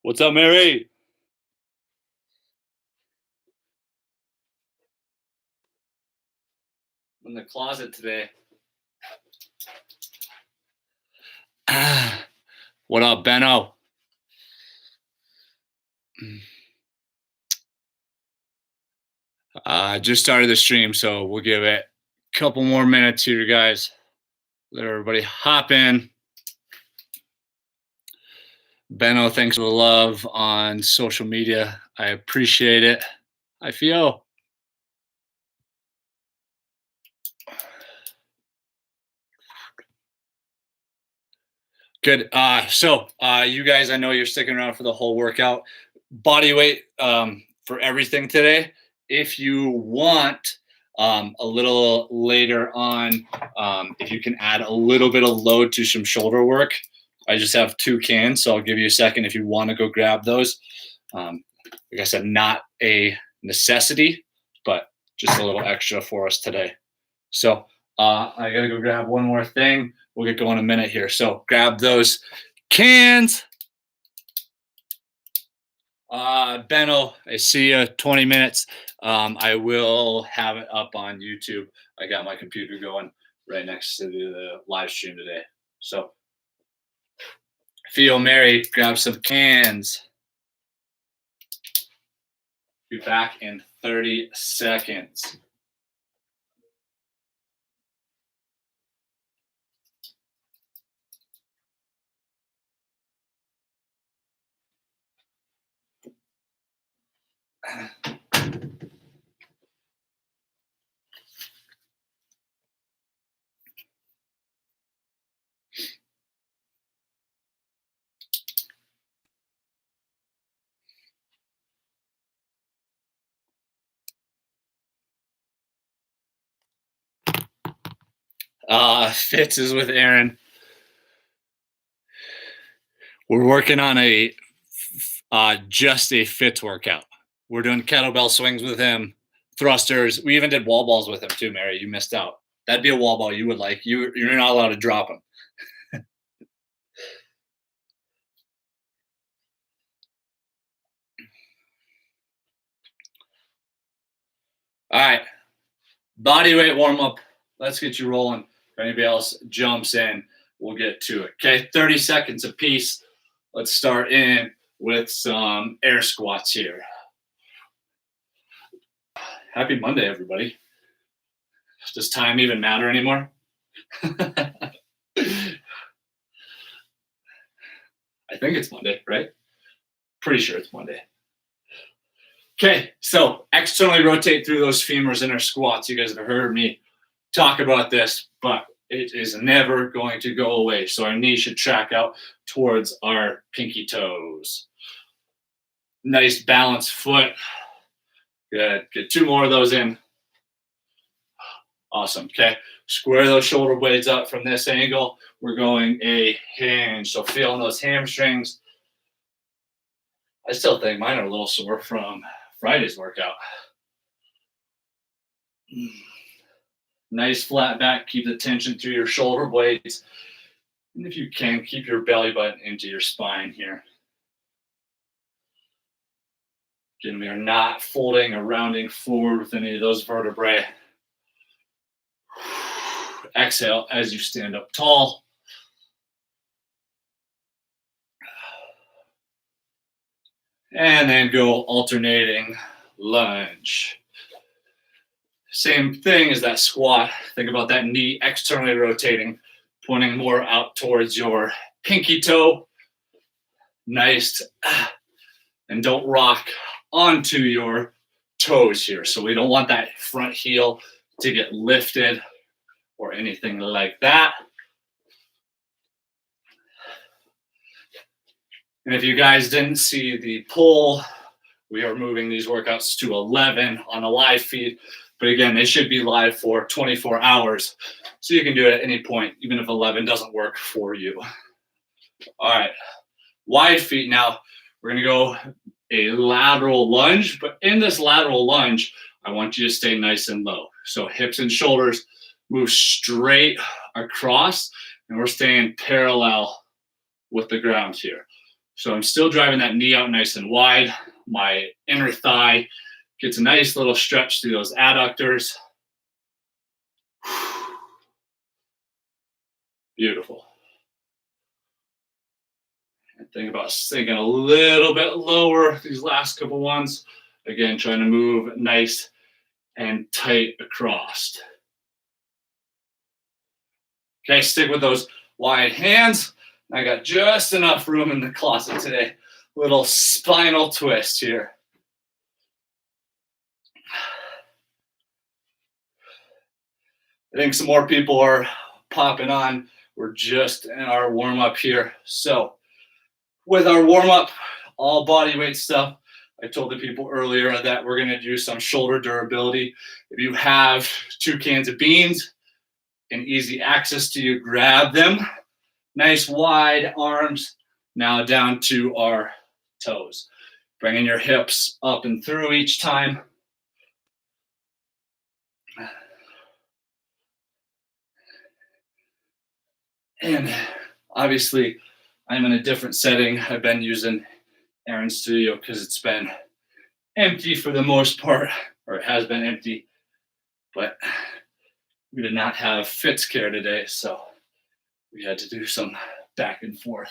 What's up, Mary? I'm in the closet today. What up, Benno? Just started the stream, so we'll give it a couple more minutes here, guys. Let everybody hop in. Benno, thanks for the love on social media. I appreciate it. I feel. Good. You guys, I know you're sticking around for the whole workout. Body weight for everything today. If you want a little later on, if you can add a little bit of load to some shoulder work, I just have 2 cans, so I'll give you a second if you want to go grab those. Like I said, not a necessity, but just a little extra for us today. So I gotta go grab one more thing. We'll get going in a minute here. So grab those cans. Benno, I see you. 20 minutes. I will have it up on YouTube. I got my computer going right next to the live stream today. So feel Mary, grab some cans. Be back in 30 seconds. Fitz is with Aaron. We're working on just a Fitz workout. We're doing kettlebell swings with him, thrusters. We even did wall balls with him too, Mary. You missed out. That'd be a wall ball you would like. You're not allowed to drop them. All right. Body weight warm up. Let's get you rolling. If anybody else jumps in, we'll get to it. Okay, 30 seconds apiece. Let's start in with some air squats here. Happy Monday, everybody. Does time even matter anymore? I think it's Monday, right? Pretty sure it's Monday. Okay, so externally rotate through those femurs in our squats. You guys have heard me talk about this, but it is never going to go away. So our knees should track out towards our pinky toes. Nice balanced foot. Good. Get 2 more of those in. Awesome. Okay. Square those shoulder blades up from this angle. We're going a hinge. So feeling those hamstrings. I still think mine are a little sore from Friday's workout. Nice flat back. Keep the tension through your shoulder blades. And if you can, keep your belly button into your spine here. Again, we are not folding or rounding forward with any of those vertebrae. Exhale as you stand up tall. And then go alternating lunge. Same thing as that squat. Think about that knee externally rotating, pointing more out towards your pinky toe. Nice. And don't rock onto your toes here. So we don't want that front heel to get lifted or anything like that. And if you guys didn't see the poll, we are moving these workouts to 11 on a live feed. But again, they should be live for 24 hours. So you can do it at any point, even if 11 doesn't work for you. All right, wide feet now. We're gonna go a lateral lunge, but in this lateral lunge, I want you to stay nice and low. So hips and shoulders move straight across, and we're staying parallel with the ground here. So I'm still driving that knee out nice and wide. My inner thigh gets a nice little stretch through those adductors. Beautiful. And think about sinking a little bit lower these last couple ones. Again, trying to move nice and tight across. Okay, stick with those wide hands. I got just enough room in the closet today. Little spinal twist here. I think some more people are popping on. We're just in our warm-up here. So with our warm-up, all body weight stuff, I told the people earlier that we're going to do some shoulder durability. If you have 2 cans of beans and easy access to you, grab them. Nice wide arms, now down to our toes. Bringing your hips up and through each time. And obviously, I'm in a different setting. I've been using Aaron's studio because it's been empty for the most part, or it has been empty. But we did not have Fitz care today, so we had to do some back and forth,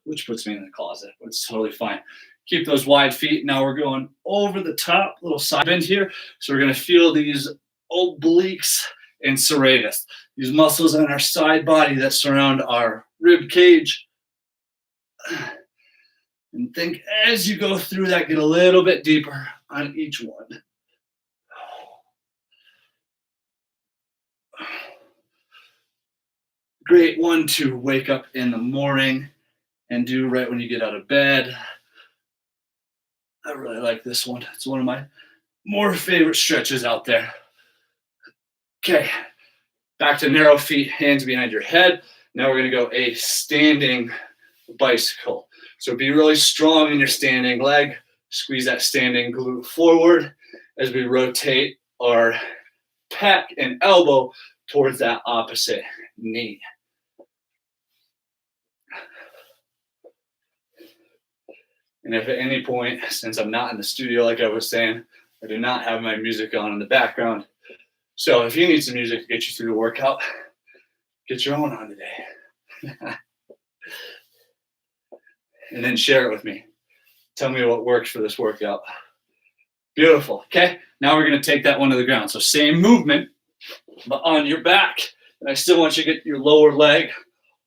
which puts me in the closet. But it's totally fine. Keep those wide feet. Now we're going over the top, little side bend here. So we're going to feel these obliques and serratus, these muscles in our side body that surround our rib cage. And think as you go through that, get a little bit deeper on each one. Great one to wake up in the morning and do right when you get out of bed. I really like this one. It's one of my more favorite stretches out there. Okay, back to narrow feet, hands behind your head. Now we're going to go a standing bicycle. So be really strong in your standing leg. Squeeze that standing glute forward as we rotate our pec and elbow towards that opposite knee. And if at any point, since I'm not in the studio like I was saying, I do not have my music on in the background. So if you need some music to get you through the workout, get your own on today. And then share it with me. Tell me what works for this workout. Beautiful. Okay, now we're going to take that one to the ground. So same movement, but on your back. And I still want you to get your lower leg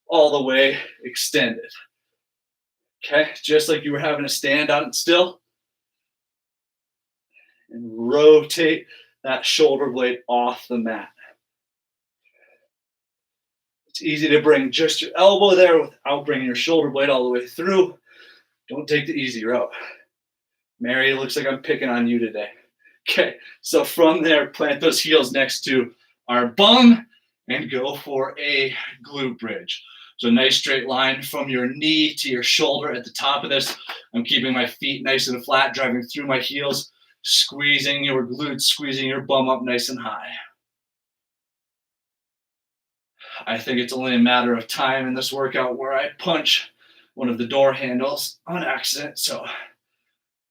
all the way extended. Okay, just like you were having a stand on it still. And rotate that shoulder blade off the mat. It's easy to bring just your elbow there without bringing your shoulder blade all the way through. Don't take the easy route. Mary, it looks like I'm picking on you today. Okay, so from there, plant those heels next to our bum and go for a glute bridge. So nice straight line from your knee to your shoulder at the top of this. I'm keeping my feet nice and flat, driving through my heels, squeezing your glutes, squeezing your bum up nice and high. I think it's only a matter of time in this workout where I punch one of the door handles on accident. So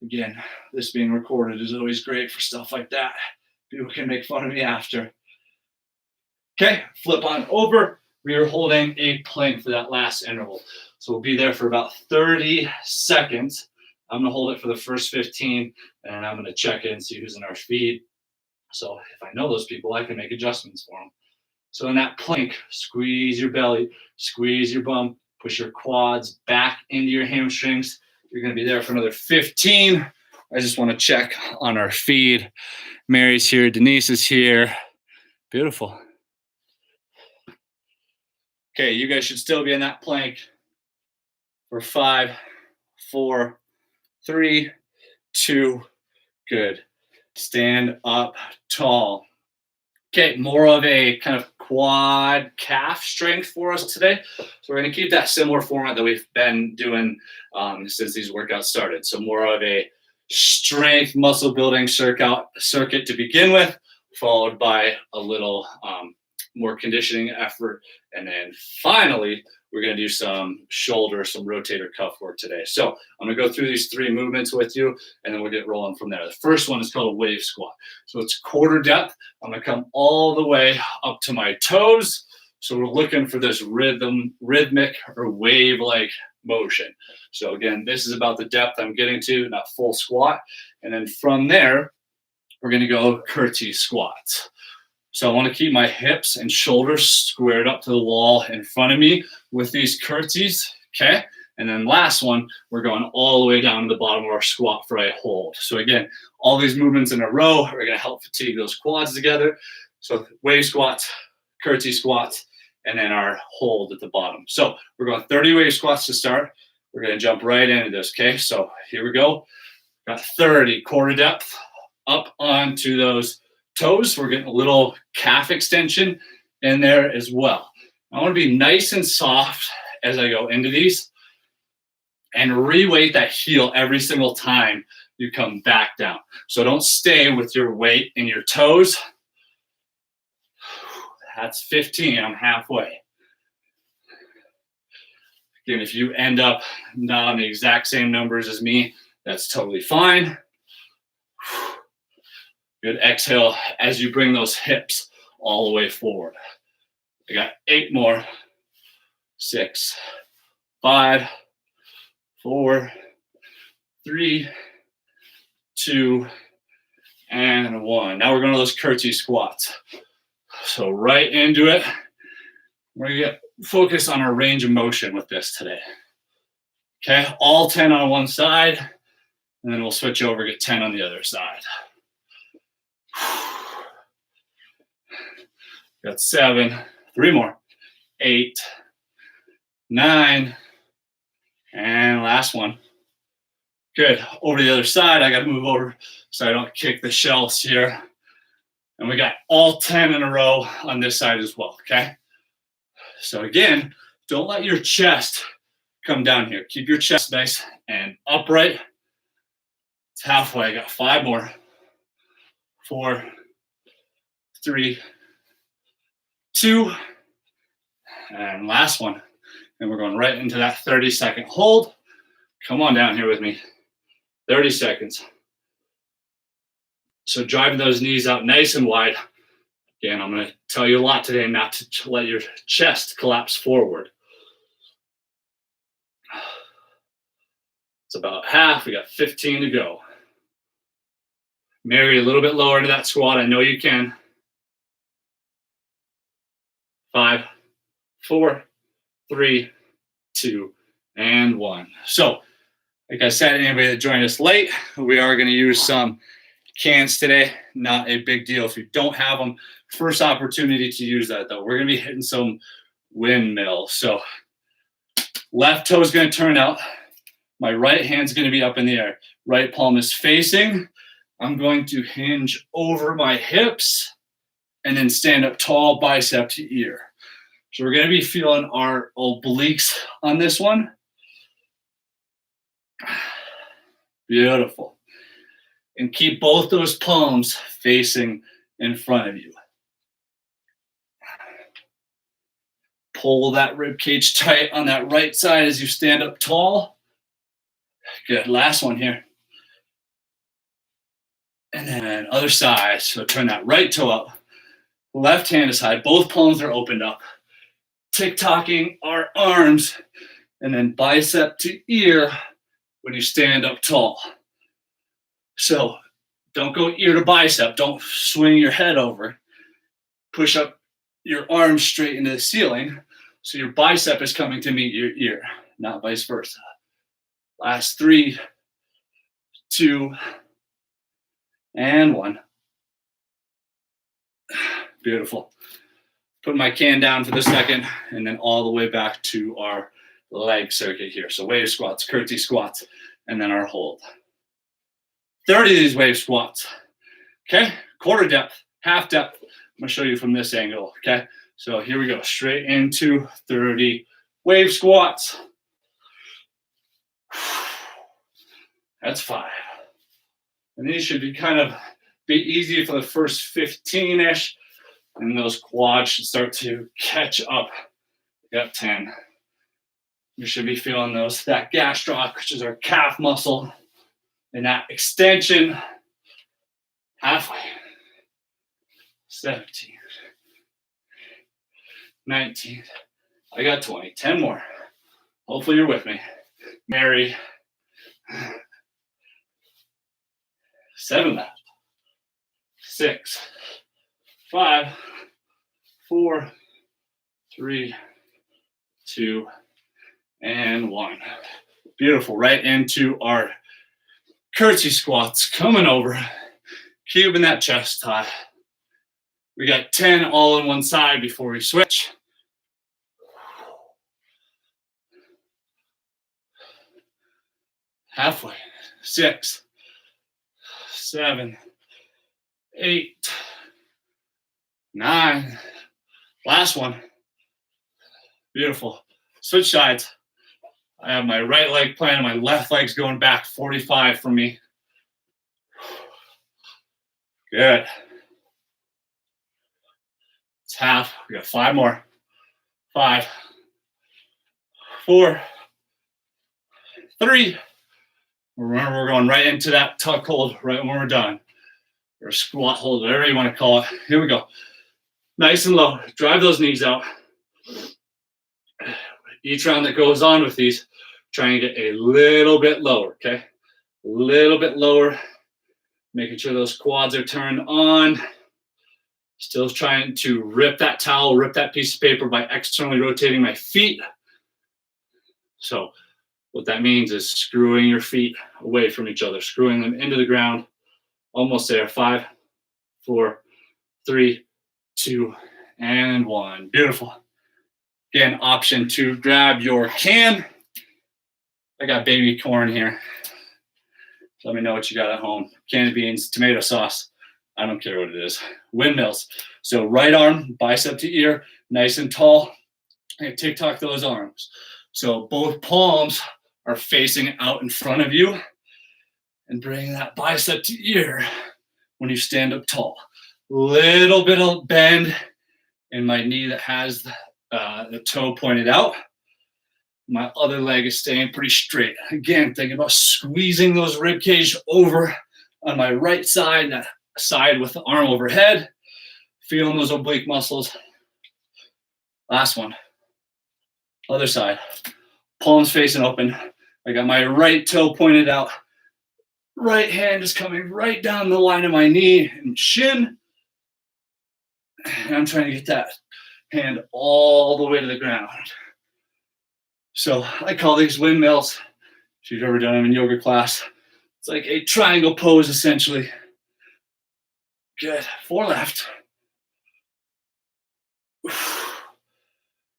again, this being recorded is always great for stuff like that. People can make fun of me after. Okay, flip on over. We are holding a plank for that last interval. So we'll be there for about 30 seconds. I'm going to hold it for the first 15, and I'm going to check in, see who's in our feed. So if I know those people, I can make adjustments for them. So in that plank, squeeze your belly, squeeze your bum, push your quads back into your hamstrings. You're going to be there for another 15. I just want to check on our feed. Mary's here. Denise is here. Beautiful. Okay, you guys should still be in that plank for 5, 4, 3, 2, good. Stand up tall. Okay, more of a kind of quad calf strength for us today. So we're going to keep that similar format that we've been doing since these workouts started. So more of a strength muscle building circuit to begin with, followed by a little more conditioning effort. And then finally, we're going to do some shoulder, some rotator cuff work today. So I'm going to go through these 3 movements with you, and then we'll get rolling from there. The first one is called a wave squat. So it's quarter depth. I'm going to come all the way up to my toes. So we're looking for this rhythmic or wave-like motion. So again, this is about the depth I'm getting to, not full squat. And then from there, we're going to go curtsy squats. So I want to keep my hips and shoulders squared up to the wall in front of me with these curtsies, okay? And then last one, we're going all the way down to the bottom of our squat for a hold. So again, all these movements in a row are going to help fatigue those quads together. So wave squats, curtsy squats, and then our hold at the bottom. So we're going 30 wave squats to start. We're going to jump right into this, okay? So here we go. Got 30 quarter depth up onto those toes. We're getting a little calf extension in there as well. I want to be nice and soft as I go into these and re-weight that heel every single time you come back down. So don't stay with your weight in your toes. That's 15. I'm halfway. Again, if you end up not on the exact same numbers as me, that's totally fine. Good. Exhale as you bring those hips all the way forward. I got 8 more. 6, 5, 4, 3, 2, and 1. Now we're going to those curtsy squats. So right into it. We're going to get focus on our range of motion with this today. Okay, all 10 on one side, and then we'll switch over, get 10 on the other side. Got 7, 3 more, 8, 9, and last one. Good. Over to the other side, I got to move over so I don't kick the shelves here. And we got all 10 in a row on this side as well, okay? So again, don't let your chest come down here. Keep your chest nice and upright. It's halfway. I got 5 more. 4, 3, 2, and last one. And we're going right into that 30-second hold. Come on down here with me. 30 seconds. So driving those knees out nice and wide. Again, I'm going to tell you a lot today not to let your chest collapse forward. It's about half. We got 15 to go. Mary, a little bit lower into that squat. I know you can. 5, 4, 3, 2, and 1. So, like I said, anybody that joined us late, we are going to use some cans today. Not a big deal if you don't have them. First opportunity to use that, though. We're going to be hitting some windmills. So, left toe is going to turn out. My right hand's going to be up in the air. Right palm is facing. I'm going to hinge over my hips and then stand up tall, bicep to ear. So we're going to be feeling our obliques on this one. Beautiful. And keep both those palms facing in front of you. Pull that rib cage tight on that right side as you stand up tall. Good. Last one here. And then other side. So turn that right toe up. Left hand is high. Both palms are opened up. Tick-tocking our arms. And then bicep to ear when you stand up tall. So don't go ear to bicep. Don't swing your head over. Push up your arms straight into the ceiling. So your bicep is coming to meet your ear, not vice versa. Last 3, 2, and 1. Beautiful. Put my can down for the second, and then all the way back to our leg circuit here. So wave squats, curtsy squats, and then our hold. 30 of these wave squats. Okay, quarter depth, half depth. I'm gonna show you from this angle, okay? So here we go, straight into 30 wave squats. That's 5. And these should be kind of be easy for the first 15-ish. And those quads should start to catch up. We got 10. You should be feeling those, that gastroc, which is our calf muscle, and that extension halfway. 17, 19. I got 20. 10 more. Hopefully you're with me. Mary. 7 left. 6, 5, 4, 3, 2, and 1. Beautiful. Right into our curtsy squats. Coming over. Cubing that chest high. We got 10 all on one side before we switch. Halfway. 6, 7, 8, 9. Last one. Beautiful. Switch sides. I have my right leg planted, my left leg's going back 45 for me. Good. It's half. We got 5 more. 5, 4, 3. Remember, we're going right into that tuck hold right when we're done. Or squat hold, whatever you want to call it. Here we go. Nice and low. Drive those knees out. Each round that goes on with these, trying to get a little bit lower, okay? A little bit lower. Making sure those quads are turned on. Still trying to rip that towel, rip that piece of paper by externally rotating my feet. So what that means is screwing your feet away from each other, screwing them into the ground. Almost there. 5, 4, 3, 2, and 1. Beautiful. Again, option to grab your can. I got baby corn here. Let me know what you got at home. Canned beans, tomato sauce. I don't care what it is. Windmills. So right arm, bicep to ear, nice and tall. And tick-tock those arms. So both palms are facing out in front of you. And bring that bicep to ear when you stand up tall. Little bit of bend in my knee that has the toe pointed out. My other leg is staying pretty straight. Again, thinking about squeezing those rib cage over on my right side, that side with the arm overhead. Feeling those oblique muscles. Last one. Other side. Palms facing open. I got my right toe pointed out. Right hand is coming right down the line of my knee and shin. And I'm trying to get that hand all the way to the ground. So I call these windmills. If you've ever done them in yoga class, it's like a triangle pose essentially. Good. 4 left.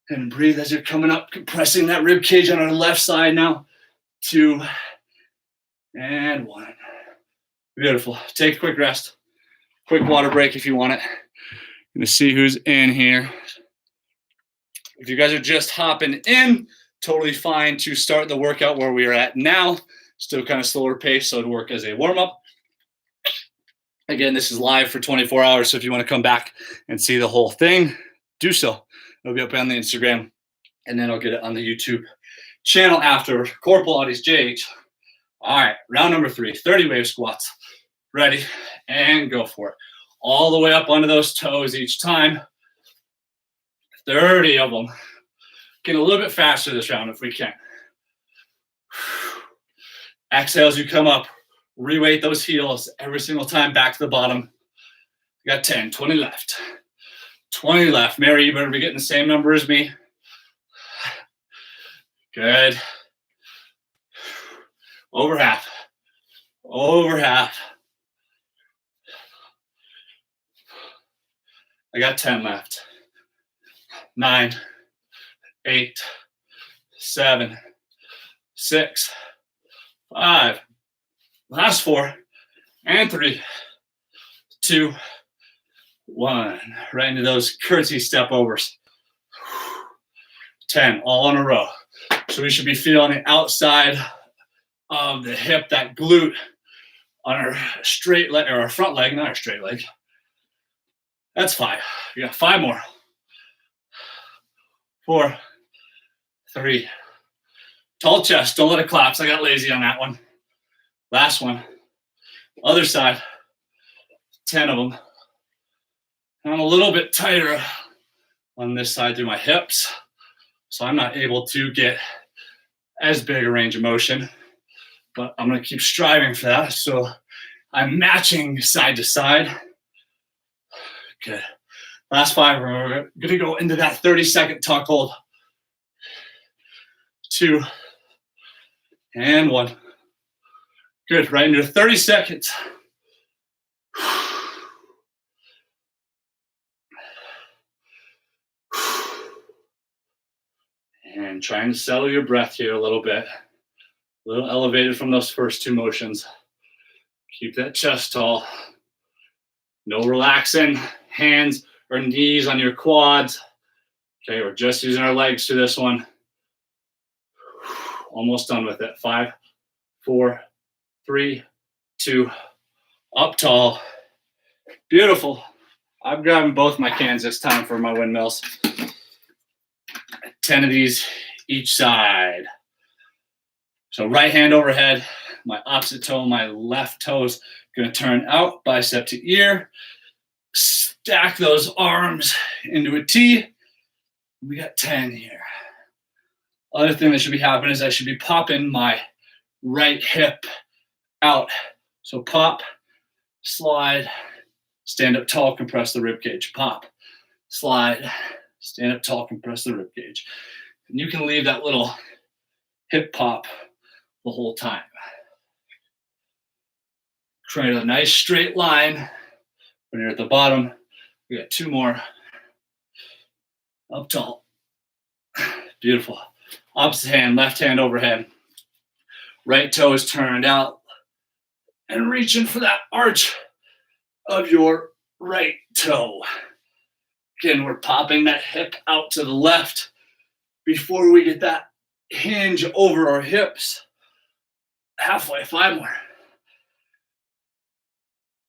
And breathe as you're coming up, compressing that rib cage on our left side now. 2 and 1. Beautiful. Take a quick rest. Quick water break if you want it. Gonna see who's in here. If you guys are just hopping in, totally fine to start the workout where we are at now. Still kind of slower pace, so it'd work as a warm-up. Again, this is live for 24 hours, so if you want to come back and see the whole thing, do so. It'll be up on the Instagram, and then I'll get it on the YouTube channel after. Core Pilates JH. All right, round number 3, 30 wave squats. Ready, and go for it. All the way up onto those toes each time. 30 of them. Get a little bit faster this round if we can. Exhale as you come up. Reweight those heels every single time back to the bottom. You got 10, 20 left. 20 left. Mary, you better be getting the same number as me. Good. Over half. Over half. I got 10 left. 9, 8, 7, 6, 5. Last 4 and 3, 2, 1. Right into those curtsy step overs. 10, all in a row. So we should be feeling the outside of the hip, that glute on our straight leg, or our front leg, not our straight leg. That's 5. You got 5 more. 4, 3. Tall chest. Don't let it collapse. I got lazy on that one. Last one. Other side. 10 of them. I'm a little bit tighter on this side through my hips, so I'm not able to get as big a range of motion, but I'm going to keep striving for that. So I'm matching side to side. Good. Last 5, we're going to go into that 30-second tuck hold. 2 and 1. Good. Right into 30 seconds. And trying to settle your breath here a little bit. A little elevated from those first 2 motions. Keep that chest tall. No relaxing hands or knees on your quads. Okay, we're just using our legs for this one. Almost done with it. 5, 4, 3, 2. Up tall. Beautiful. I'm grabbing both my cans this time for my windmills. 10 of these each side. So right hand overhead, my opposite toe, my left toe's gonna turn out, bicep to ear. Stack those arms into a T. We got 10 here. Other thing that should be happening is I should be popping my right hip out. So pop, slide, stand up tall, compress the rib cage. Pop, slide, stand up tall, compress the rib cage. And you can leave that little hip pop the whole time. Create a nice straight line. When you're at the bottom, we got 2 more. Up tall. Beautiful. Opposite hand, left hand overhead. Right toe is turned out. And reaching for that arch of your right toe. Again, we're popping that hip out to the left before we get that hinge over our hips. Halfway, 5 more.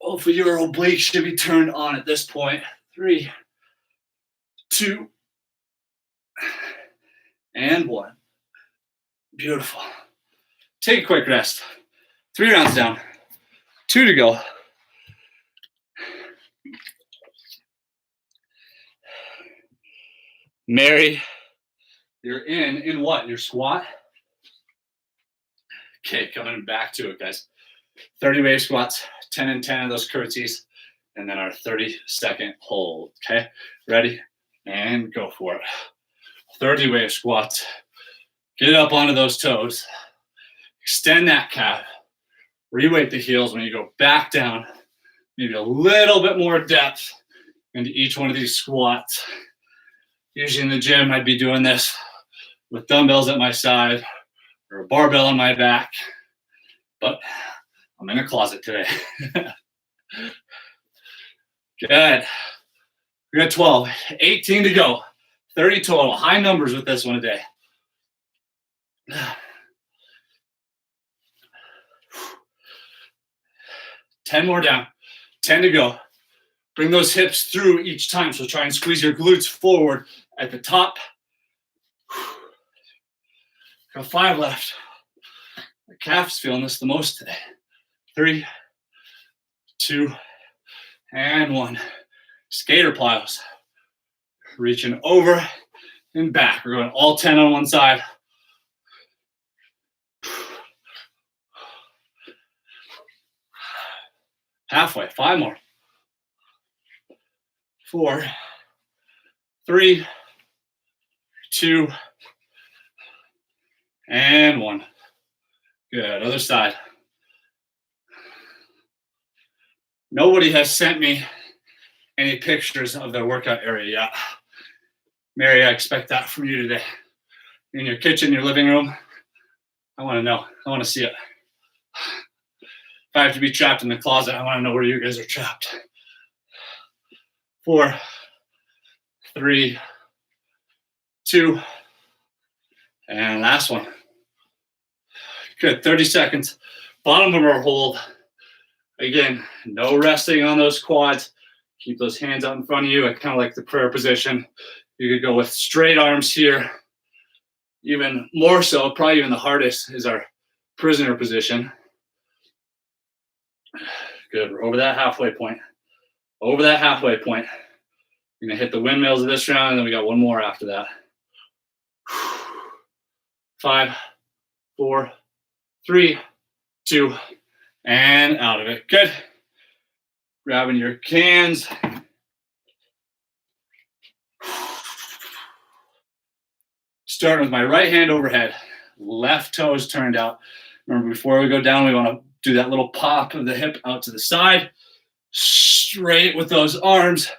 Hopefully your obliques should be turned on at this point. 3, 2, and 1. Beautiful. Take a quick rest. 3 rounds down. 2 to go. Mary, you're in what? Your squat? Okay, coming back to it, guys. 30 wave squats, 10 and 10 of those curtsies, and then our 30-second hold. Okay, ready? And go for it. 30 wave squats. Get up onto those toes. Extend that calf. Reweight the heels when you go back down. Maybe a little bit more depth into each one of these squats. Usually in the gym, I'd be doing this with dumbbells at my side or a barbell on my back, but I'm in a closet today. Good. We got 12, 18 to go, 30 total. High numbers with this one today. 10 more down, 10 to go. Bring those hips through each time. So try and squeeze your glutes forward at the top. Got 5 left. The calf's feeling this the most today. 3, 2, and 1. Skater plyos. Reaching over and back. We're going all 10 on one side. Halfway. 5 more. 4, 3, 2, and 1. Good. Other side. Nobody has sent me any pictures of their workout area yet. Mary, I expect that from you today. In your kitchen, your living room. I want to know. I want to see it. If I have to be trapped in the closet, I want to know where you guys are trapped. 4, 3, 2, and last one. Good, 30 seconds. Bottom of our hold. Again, no resting on those quads. Keep those hands out in front of you. I kind of like the prayer position. You could go with straight arms here. Even more so, probably even the hardest is our prisoner position. Good. We're over that halfway point. Over that halfway point. You're going to hit the windmills of this round, and then we got one more after that. 5, 4, 3, 2, and out of it. Good. Grabbing your cans. Starting with my right hand overhead, left toes turned out. Remember, before we go down, we want to do that little pop of the hip out to the side. Straight with those arms,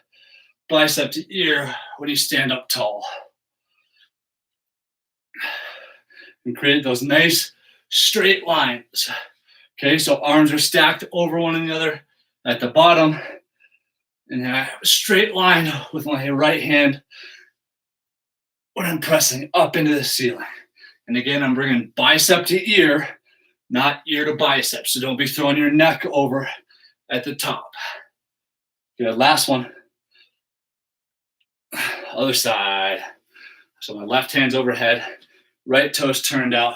bicep to ear when you stand up tall. And create those nice straight lines. Okay, so arms are stacked over one another at the bottom. And then I have a straight line with my right hand when I'm pressing up into the ceiling. And again, I'm bringing bicep to ear, not ear to bicep. So don't be throwing your neck over at the top. Good, last one. Other side. So my left hand's overhead, right toes turned out,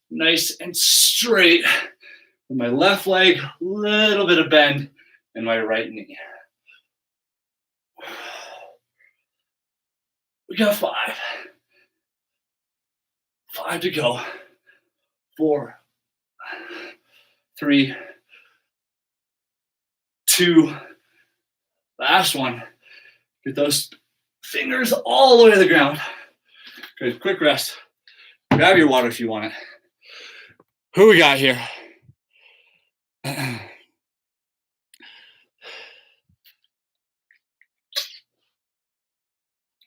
nice and straight. With my left leg, a little bit of bend in my right knee. We got 5. 5 to go. 4, 3, 2. Last one. Get those fingers all the way to the ground. Good. Quick rest. Grab your water if you want it. Who we got here?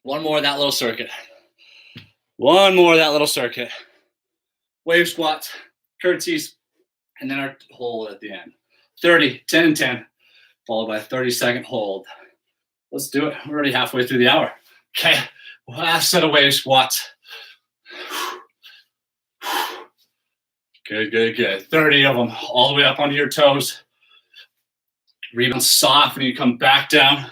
One more of that little circuit. One more of that little circuit. Wave squats, curtsies, and then our hold at the end. 30, 10 and 10, followed by a 30-second hold. Let's do it. We're already halfway through the hour. Okay, last set of wave squats. Good, good, good. 30 of them, all the way up onto your toes. Rebound soft when you come back down.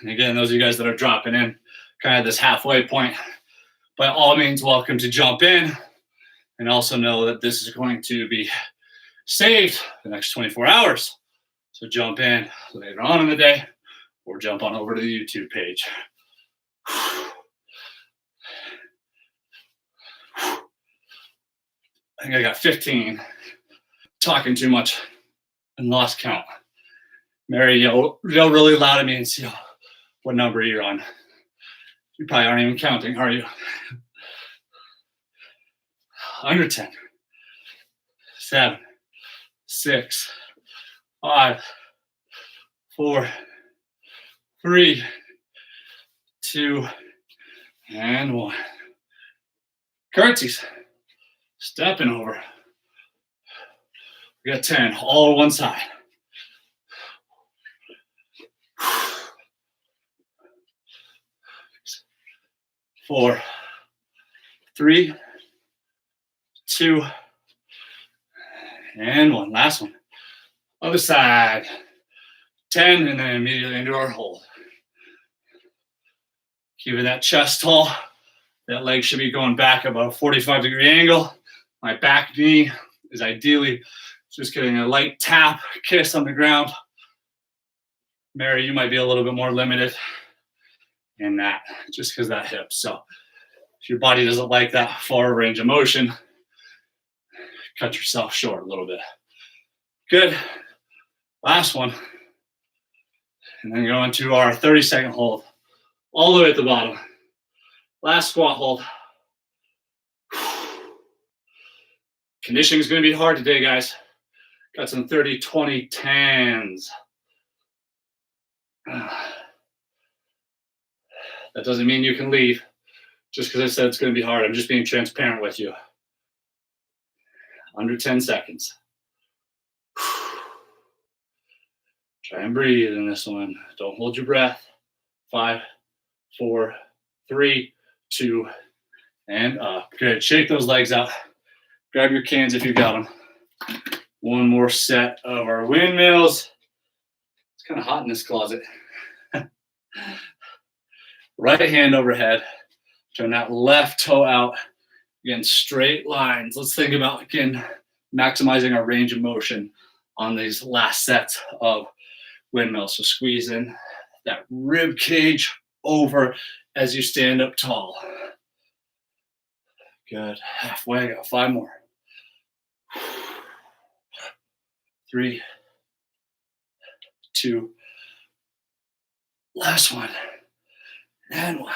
And again, those of you guys that are dropping in, kind of this halfway point, by all means, welcome to jump in. And also know that this is going to be saved the next 24 hours. So jump in later on in the day or jump on over to the YouTube page. I think I got 15. Talking too much and lost count. Mary, yell really loud at me and see what number you're on. You probably aren't even counting, are you? Under 10. 7, 6, 5, 4, 3, 2, and 1. Curtsies. Stepping over. We got 10, all on one side. 4, 3, 2, and 1. Last one. Other side. 10, and then immediately into our hold. Keeping that chest tall. That leg should be going back about a 45-degree angle. My back knee is ideally just getting a light tap, kiss on the ground. Mary, you might be a little bit more limited in that, just because that hip. So if your body doesn't like that far range of motion, cut yourself short a little bit. Good. Last one. And then go into our 30-second hold, all the way at the bottom. Last squat hold. Conditioning is going to be hard today, guys. Got some 30, 20, 10s. That doesn't mean you can leave just because I said it's going to be hard. I'm just being transparent with you. Under 10 seconds. Try and breathe in this one. Don't hold your breath. 5, 4, 3, 2, and up. Good. Shake those legs out. Grab your cans if you got them. One more set of our windmills. It's kind of hot in this closet. Right hand overhead. Turn that left toe out. Again, straight lines. Let's think about, again, maximizing our range of motion on these last sets of windmills. So squeeze in that rib cage over as you stand up tall. Good. Halfway. I got 5 more. 3, 2. Last one. And 1.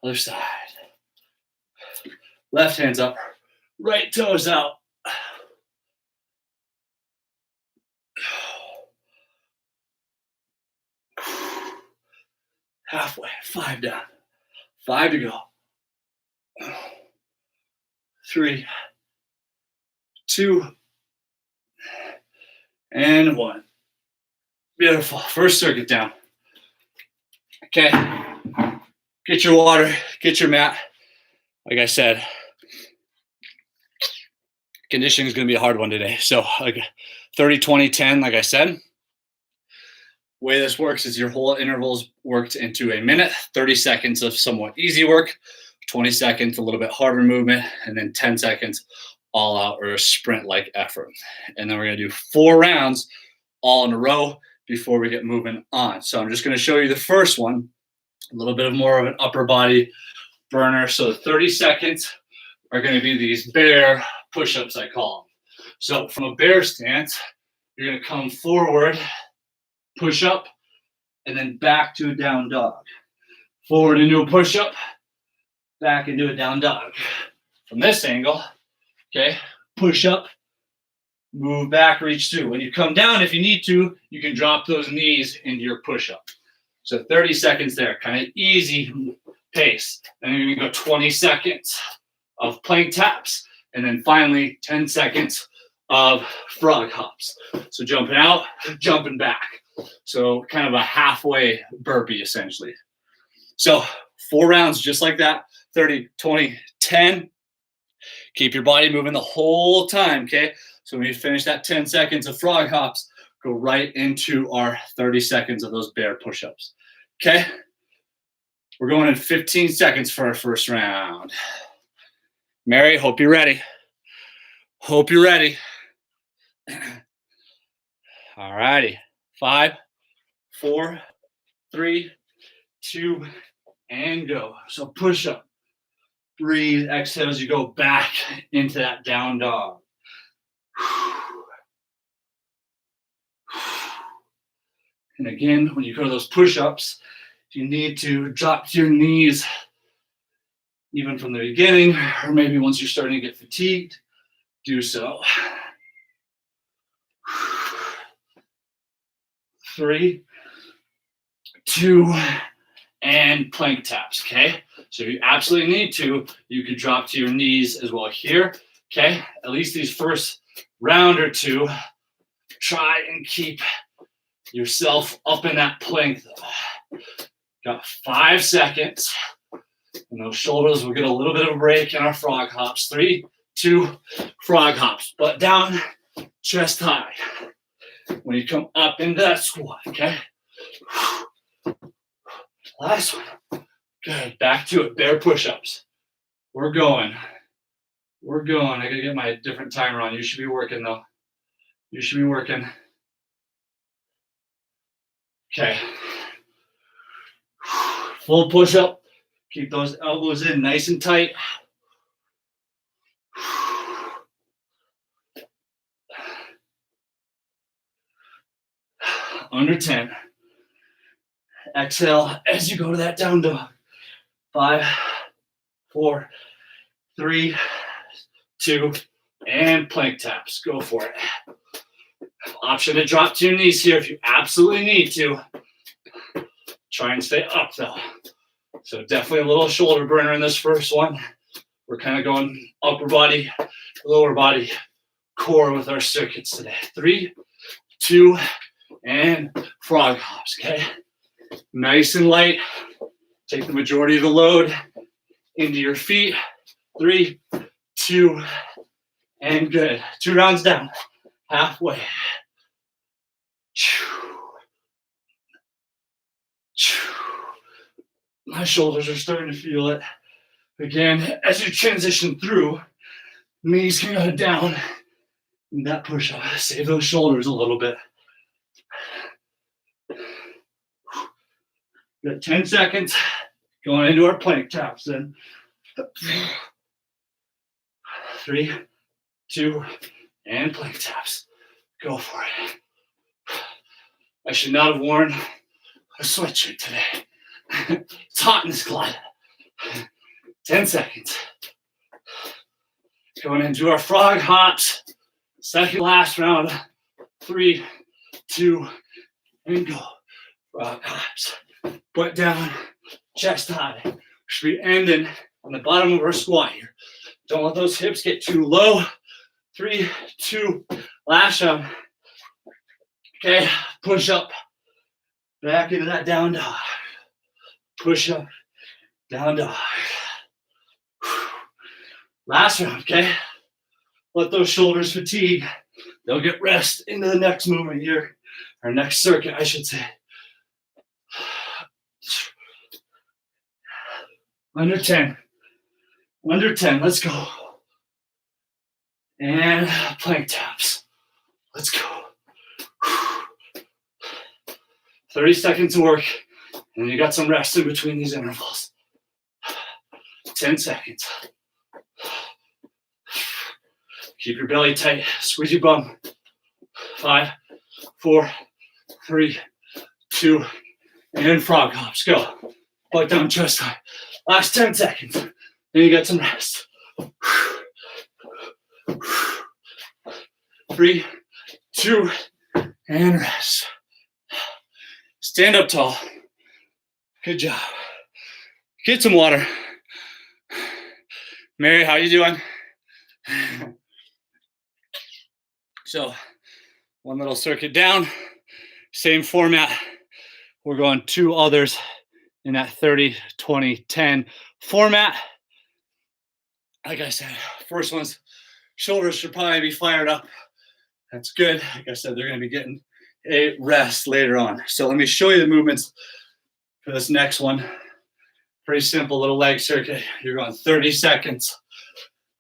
Other side. Left hand's up. Right toes out. Halfway. 5 down. 5 to go. 3, 2, and 1. Beautiful. First circuit down. Okay. Get your water. Get your mat. Like I said, conditioning is going to be a hard one today. So like 30, 20, 10, like I said. The way this works is your whole intervals worked into a minute, 30 seconds of somewhat easy work, 20 seconds, a little bit harder movement, and then 10 seconds all out or a sprint-like effort. And then we're going to do 4 rounds all in a row before we get moving on. So I'm just going to show you the first one, a little bit more of an upper body burner. So 30 seconds are going to be these bear push-ups, I call them. So from a bear stance, you're going to come forward, push up, and then back to a down dog. Forward into a push-up, back into a down dog. From this angle, okay, push up, move back, reach through. When you come down, if you need to, you can drop those knees into your push-up. So 30 seconds there, kind of easy pace. Then you're gonna go 20 seconds of plank taps, and then finally 10 seconds of frog hops. So jumping out, jumping back. So kind of a halfway burpee, essentially. So 4 rounds just like that, 30, 20, 10. Keep your body moving the whole time, okay? So when you finish that 10 seconds of frog hops, go right into our 30 seconds of those bear push-ups, okay? We're going in 15 seconds for our first round. Mary, hope you're ready. Hope you're ready. All righty. 5, 4, 3, 2, and go. So push up. Breathe, exhale as you go back into that down dog. And again, when you go to those push-ups, if you need to drop to your knees, even from the beginning, or maybe once you're starting to get fatigued, do so. 3, 2, and plank taps, okay? So if you absolutely need to, you could drop to your knees as well here, okay? At least these first round or 2, try and keep yourself up in that plank though. Got 5 seconds. And those shoulders will get a little bit of a break in our frog hops. 3, 2, frog hops. Butt down, chest high. When you come up into that squat, okay? Last one. Good. Back to it. Bear push-ups. We're going. We're going. I gotta get my different timer on. You should be working though. You should be working. Okay. Full push-up. Keep those elbows in nice and tight. Under 10. Exhale as you go to that down dog. 5, 4, 3, 2, and plank taps. Go for it. Option to drop to your knees here if you absolutely need to. Try and stay up though. So definitely a little shoulder burner in this first one. We're kind of going upper body, lower body, core with our circuits today. 3, 2, and frog hops, okay? Nice and light. Take the majority of the load into your feet. 3, 2, and good. 2 rounds down. halfway. My shoulders are starting to feel it. Again, as you transition through, knees can go down in that push up. Save those shoulders a little bit. Got 10 seconds going into our plank taps then. 3, 2, and plank taps. Go for it. I should not have worn a sweatshirt today. It's hot in this climate. 10 seconds. Going into our frog hops. Second last round. 3, 2, and go. Frog hops. Butt down, chest high. Should be ending on the bottom of our squat here. Don't let those hips get too low. 3, 2, last round. Okay, push up. Back into that down dog. Push up, down dog. Last round, okay? Let those shoulders fatigue. They'll get rest into the next movement here, or next circuit, I should say. Under 10. Under 10, let's go. And plank taps. Let's go. 30 seconds of work, and you got some rest in between these intervals. 10 seconds. Keep your belly tight. Squeeze your bum. 5, 4, 3, 2, and frog hops. Go. Butt down, chest high. Last 10 seconds. Then you get some rest. 3, 2, and rest. Stand up tall. Good job. Get some water. Mary, how you doing? So, one little circuit down. Same format. We're going 2 others in that 30, 20, 10 format. Like I said, first one's shoulders should probably be fired up. That's good. Like I said, they're going to be getting a rest later on. So let me show you the movements for this next one. Pretty simple little leg circuit. You're going 30 seconds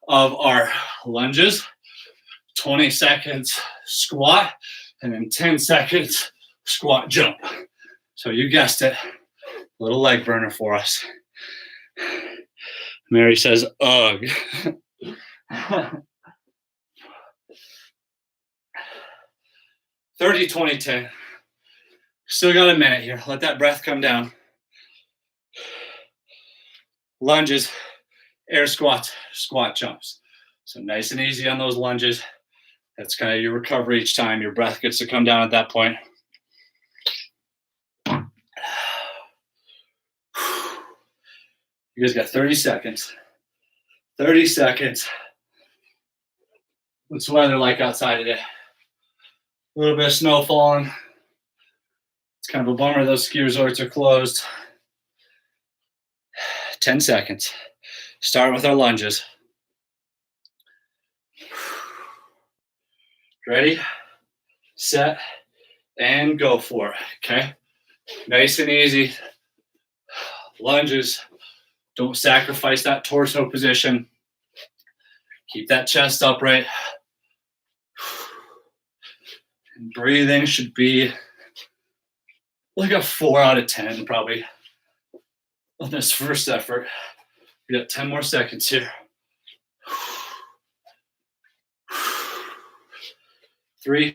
of our lunges, 20 seconds squat, and then 10 seconds squat jump. So you guessed it, little leg burner for us. Mary says, ugh. 30, 20, 10. Still got a minute here. Let that breath come down. Lunges, air squats, squat jumps. So nice and easy on those lunges. That's kind of your recovery each time. Your breath gets to come down at that point. You guys got 30 seconds. 30 seconds. What's the weather like outside today? A little bit of snow falling. It's kind of a bummer those ski resorts are closed. 10 seconds. Start with our lunges. Ready, set, and go for it, okay? Nice and easy. Lunges. Don't sacrifice that torso position. Keep that chest upright. And breathing should be like a 4 out of 10 probably on this first effort. We got 10 more seconds here. 3,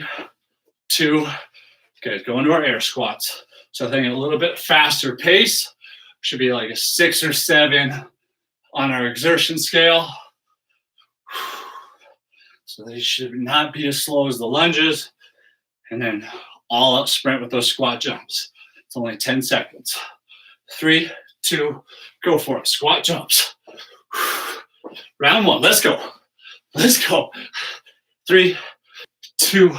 2, okay, go into our air squats. So I think a little bit faster pace. Should be like a 6 or 7 on our exertion scale. So they should not be as slow as the lunges. And then all out sprint with those squat jumps. It's only 10 seconds. 3, 2, go for it. Squat jumps. Round 1, let's go. Let's go. 3, 2,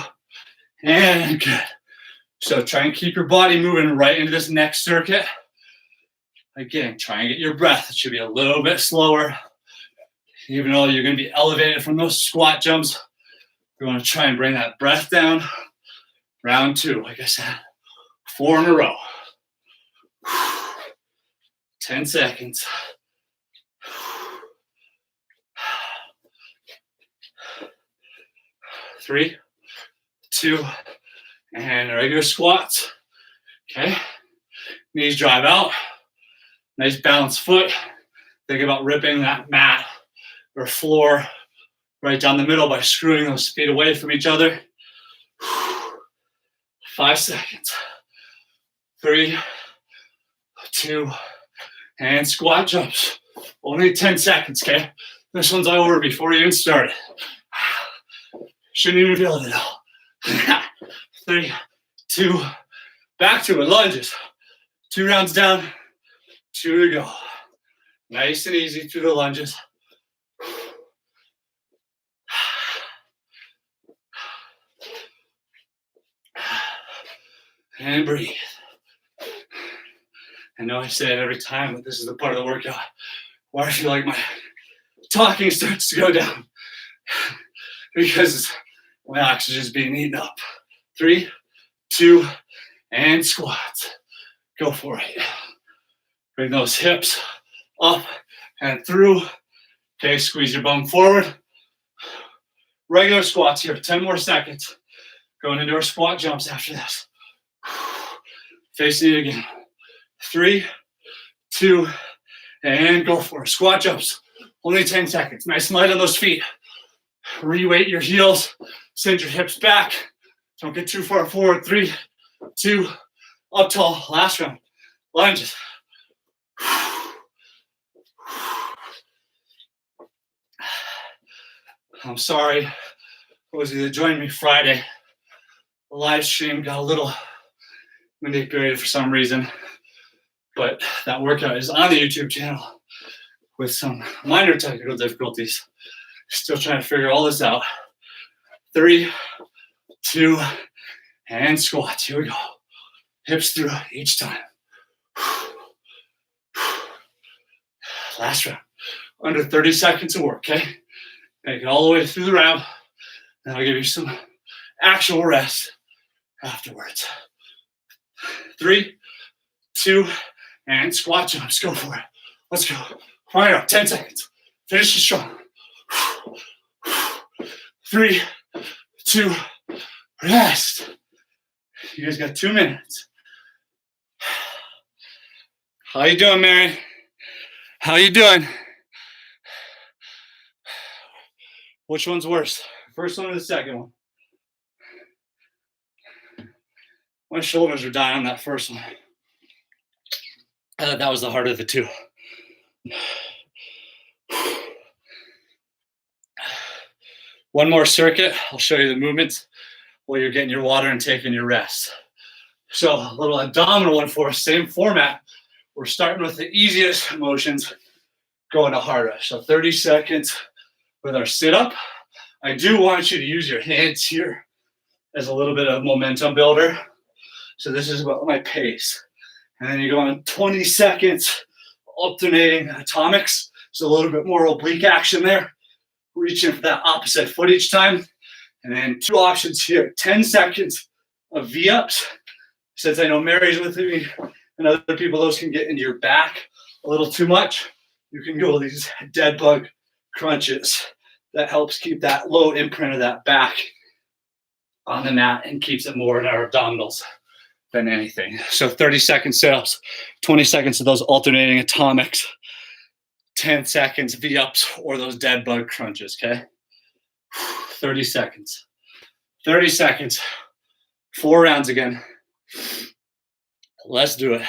and good. So try and keep your body moving right into this next circuit. Again, try and get your breath. It should be a little bit slower. Even though you're going to be elevated from those squat jumps, We want to try and bring that breath down. Round 2, like I said, 4 in a row. 10 seconds. 3, 2, and regular squats. Okay, knees drive out. Nice balanced foot. Think about ripping that mat or floor right down the middle by screwing those feet away from each other. 5 seconds. 3, 2, and squat jumps. Only 10 seconds, okay? This one's over before you even start. Shouldn't even feel it at all. 3, 2, back to it, lunges. 2 rounds down, 2 to go. Nice and easy through the lunges. And breathe. I know I say it every time, but this is the part of the workout where I feel like my talking starts to go down because my oxygen's being eaten up. 3, 2, and squats. Go for it. Bring those hips up and through. Okay, squeeze your bum forward. Regular squats here, 10 more seconds. Going into our squat jumps after this. Facing it again. 3, 2, and go for it. Squat jumps. Only 10 seconds. Nice and light on those feet. Reweight your heels. Send your hips back. Don't get too far forward. 3, 2, up tall. Last round. Lunges. I'm sorry. Those of you that joined me Friday, the live stream got a little manipulated for some reason, but that workout is on the YouTube channel with some minor technical difficulties. Still trying to figure all this out. 3, 2, and squats. Here we go. Hips through each time. Last round. Under 30 seconds of work, okay? Make it all the way through the round. Then I'll give you some actual rest afterwards. 3, 2, and squat jumps. Go for it. Let's go. Fire up. 10 seconds. Finish it strong. 3, 2, rest. You guys got 2 minutes. How you doing, Mary? How you doing? Which one's worse? First one or the second one? My shoulders are dying on that first one. I thought that was the harder of the two. One more circuit. I'll show you the movements while you're getting your water and taking your rest. So a little abdominal one for us, same format. We're starting with the easiest motions, going to harder. So 30 seconds with our sit-up. I do want you to use your hands here as a little bit of momentum builder. So this is about my pace. And then you go on 20 seconds, alternating atomics. So a little bit more oblique action there. Reaching for that opposite foot each time. And then 2 options here, 10 seconds of V-ups. Since I know Mary's with me and other people, those can get into your back a little too much. You can go these dead bug crunches. That helps keep that low imprint of that back on the mat and keeps it more in our abdominals than anything. So 30-second sit-ups, 20 seconds of those alternating atomics, 10 seconds V-ups or those dead bug crunches, okay? 30 seconds. 30 seconds. 4 rounds again. Let's do it.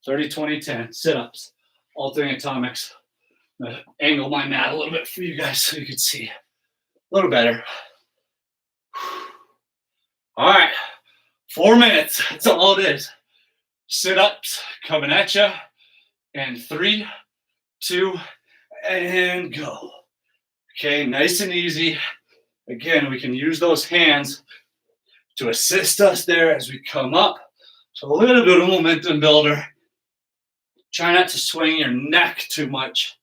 30, 20, 10. Sit-ups, alternating atomics. I'm gonna angle my mat a little bit for you guys so you can see a little better. All right, 4 minutes. That's all it is. Sit-ups coming at you. And 3, 2, and go. Okay, nice and easy. Again, we can use those hands to assist us there as we come up. So a little bit of momentum builder. Try not to swing your neck too much.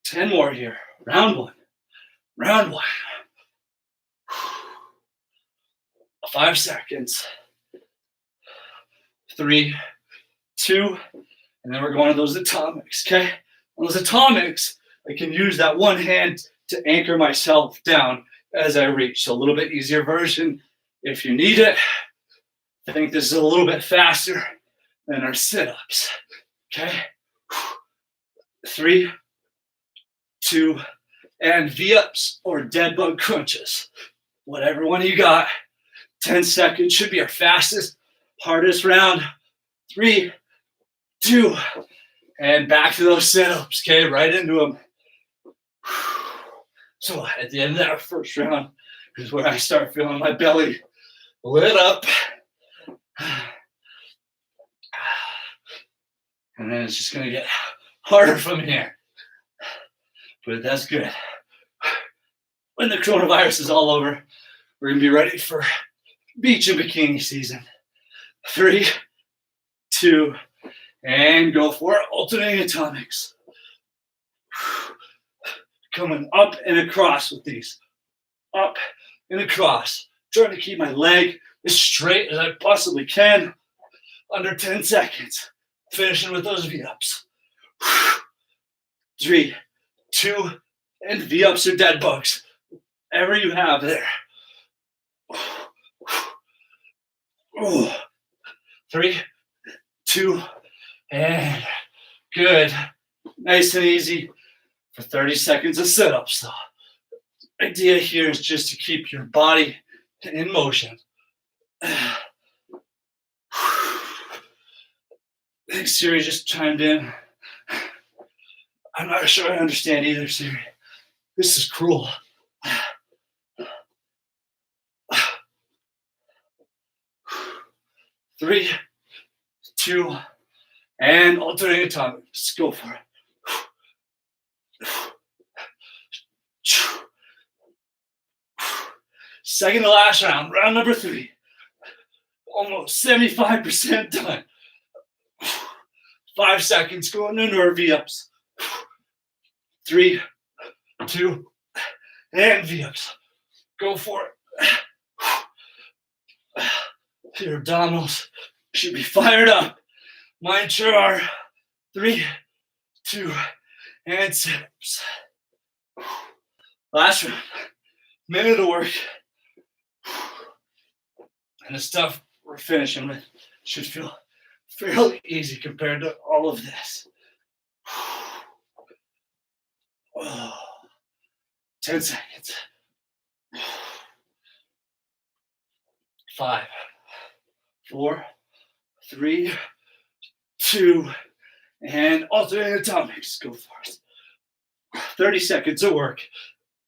10 more here. Round one. Round one. 5 seconds. 3, 2, and then we're going to those atomics, okay? On those atomics, I can use that one hand to anchor myself down as I reach. So a little bit easier version if you need it. I think this is a little bit faster than our sit-ups, okay? 3, 2, and V-ups or dead bug crunches. Whatever one you got. 10 seconds should be our fastest, hardest round. 3, 2, and back to those sit-ups, okay? Right into them. So at the end of that first round is where I start feeling my belly lit up. And then it's just gonna get harder from here. But that's good. When the coronavirus is all over, we're gonna be ready for beach and bikini season. 3, 2, and go for it. Alternating atomics. Coming up and across with these. Up and across. Trying to keep my leg as straight as I possibly can. Under 10 seconds. Finishing with those V-ups. 3, 2, and V-ups or dead bugs. Whatever you have there. 3, 2, and good. Nice and easy for 30 seconds of sit-ups. The idea here is just to keep your body in motion. I think Siri just chimed in. I'm not sure I understand either, Siri. This is cruel. 3, 2, and alternating atomics. Go for it. Second to last round, round number 3. Almost 75% done. 5 seconds going into our V-ups. 3, 2, and V-ups. Go for it. Your abdominals should be fired up. Mine sure are. 3, 2, and sit-ups. Last round. Minute of work. And the stuff we're finishing with should feel fairly easy compared to all of this. 10 seconds. 5, 4, 3, 2, and alternating atomics. Go for it. 30 seconds of work.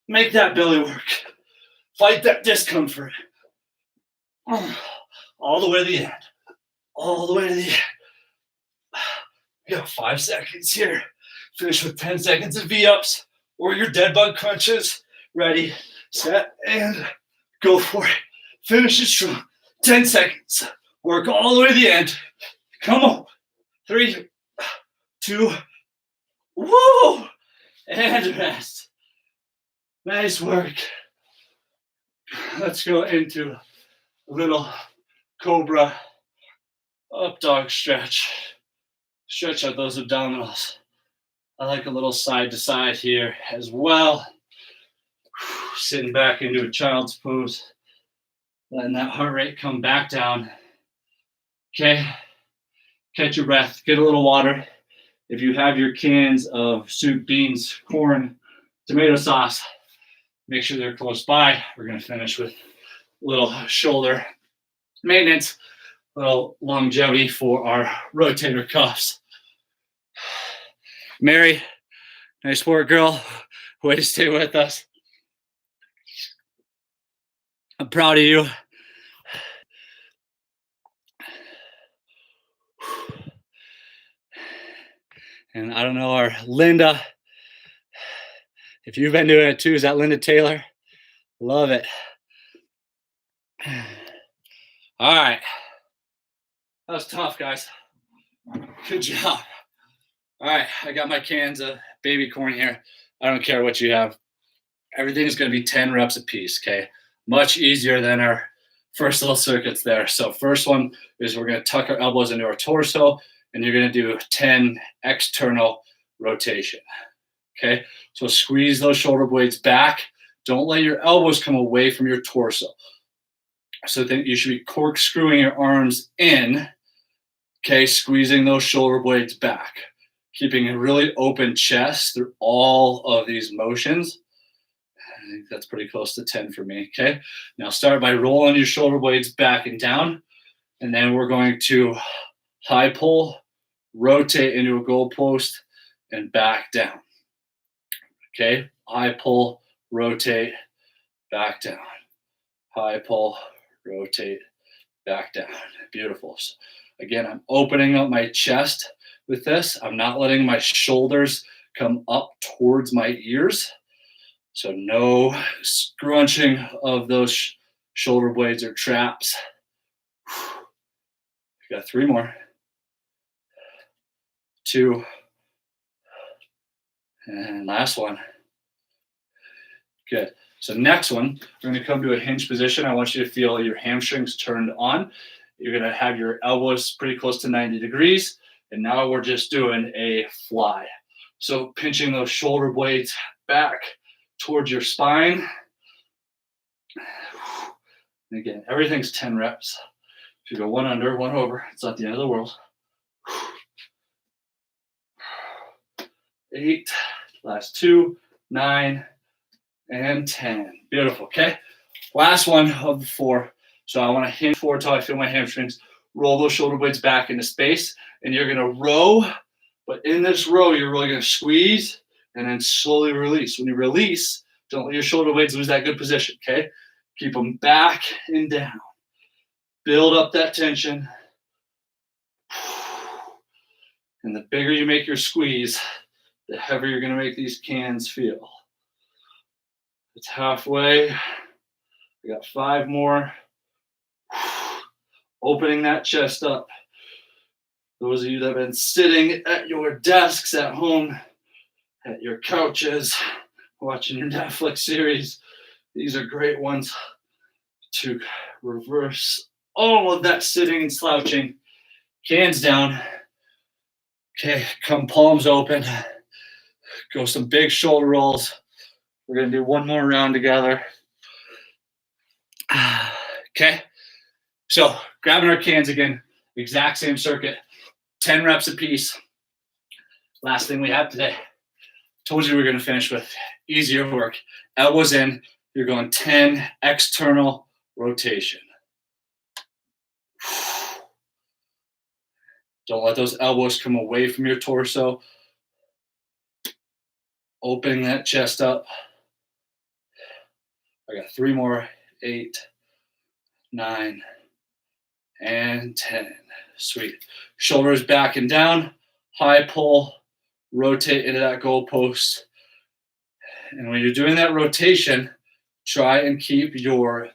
Make that belly work. Fight that discomfort. All the way to the end. All the way to the end. You got 5 seconds here. Finish with 10 seconds of V-ups or your dead bug crunches. Ready, set, and go for it. Finish it strong. 10 seconds. Work all the way to the end. Come on. 3, 2, woo! And rest. Nice work. Let's go into a little cobra up dog stretch. Stretch out those abdominals. I like a little side to side here as well. Sitting back into a child's pose. Letting that heart rate come back down. Okay. Catch your breath. Get a little water. If you have your cans of soup, beans, corn, tomato sauce, make sure they're close by. We're going to finish with a little shoulder maintenance, a little longevity for our rotator cuffs. Mary, nice work, girl. Way to stay with us. I'm proud of you. And I don't know, our Linda, if you've been doing it too, is that Linda Taylor? Love it. All right. That was tough, guys. Good job. All right, I got my cans of baby corn here. I don't care what you have. Everything is going to be 10 reps apiece. Okay. Much easier than our first little circuits there. So, first one is we're going to tuck our elbows into our torso, and you're going to do 10 external rotation. Okay. So, squeeze those shoulder blades back. Don't let your elbows come away from your torso. So, think you should be corkscrewing your arms in. Okay. Squeezing those shoulder blades back, keeping a really open chest through all of these motions. I think that's pretty close to 10 for me. Okay. Now start by rolling your shoulder blades back and down. And then we're going to high pull, rotate into a goalpost, and back down. Okay. High pull, rotate, back down. High pull, rotate, back down. Beautiful. So again, I'm opening up my chest with this. I'm not letting my shoulders come up towards my ears. So no scrunching of those shoulder blades or traps. We got 3 more. 2. And last one. Good. So next one, we're going to come to a hinge position. I want you to feel your hamstrings turned on. You're going to have your elbows pretty close to 90 degrees. And now we're just doing a fly. So pinching those shoulder blades back towards your spine. And again, everything's 10 reps. If you go 1 under, 1 over, it's not the end of the world. 8, last 2, 9, and 10. Beautiful, okay? Last one of the 4. So I want to hinge forward until I feel my hamstrings. Roll those shoulder blades back into space, and you're going to row, but in this row, you're really going to squeeze and then slowly release. When you release, don't let your shoulder blades lose that good position, okay? Keep them back and down. Build up that tension. And the bigger you make your squeeze, the heavier you're going to make these cans feel. It's halfway. We got 5 more. Opening that chest up. Those of you that have been sitting at your desks at home, at your couches, watching your Netflix series, these are great ones to reverse all of that sitting and slouching. Hands down. Okay, come palms open. Go some big shoulder rolls. We're going to do 1 more round together. Okay, so grabbing our cans again, exact same circuit, 10 reps apiece. Last thing we have today. Told you we we're going to finish with easier work. Elbows in, you're going 10 external rotation. Don't let those elbows come away from your torso. Opening that chest up. I got 3 more. 8, 9, and 10. Sweet. Shoulders back and down. High pull. Rotate into that goalpost. And when you're doing that rotation, try and keep your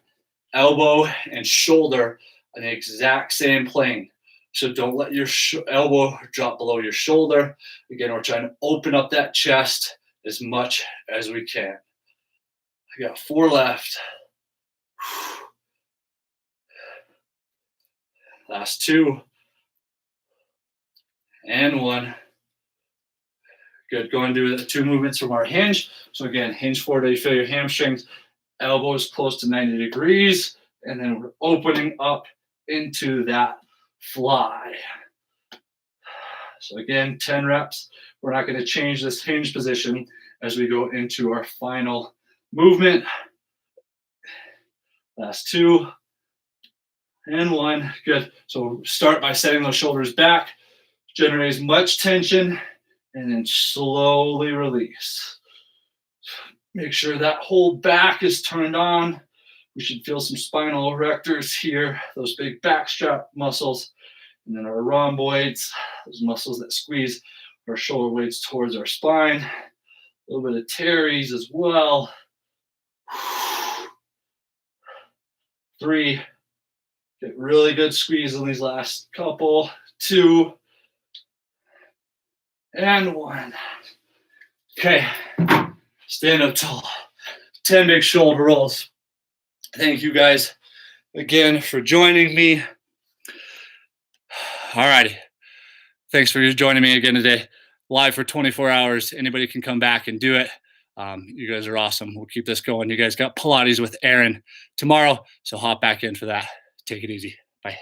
elbow and shoulder on the exact same plane. So don't let your elbow drop below your shoulder. Again, we're trying to open up that chest as much as we can. I got 4 left. Last 2. And 1. Good. Go and do the 2 movements from our hinge. So again, hinge forward till you feel your hamstrings, elbows close to 90 degrees, and then we're opening up into that fly. So again, 10 reps. We're not going to change this hinge position as we go into our final movement. Last 2 and 1. Good. So start by setting those shoulders back, generate as much tension, and then slowly release. Make sure that whole back is turned on. We should feel some spinal erectors here, those big back strap muscles, and then our rhomboids, those muscles that squeeze our shoulder blades towards our spine. A little bit of teres as well. 3. Get really good squeeze on these last couple. 2. And 1. Okay. Stand up tall. 10 big shoulder rolls. Thank you guys again for joining me. All righty. Thanks for joining me again today. Live for 24 hours. Anybody can come back and do it. You guys are awesome. We'll keep this going. You guys got Pilates with Aaron tomorrow, so hop back in for that. Take it easy. Bye.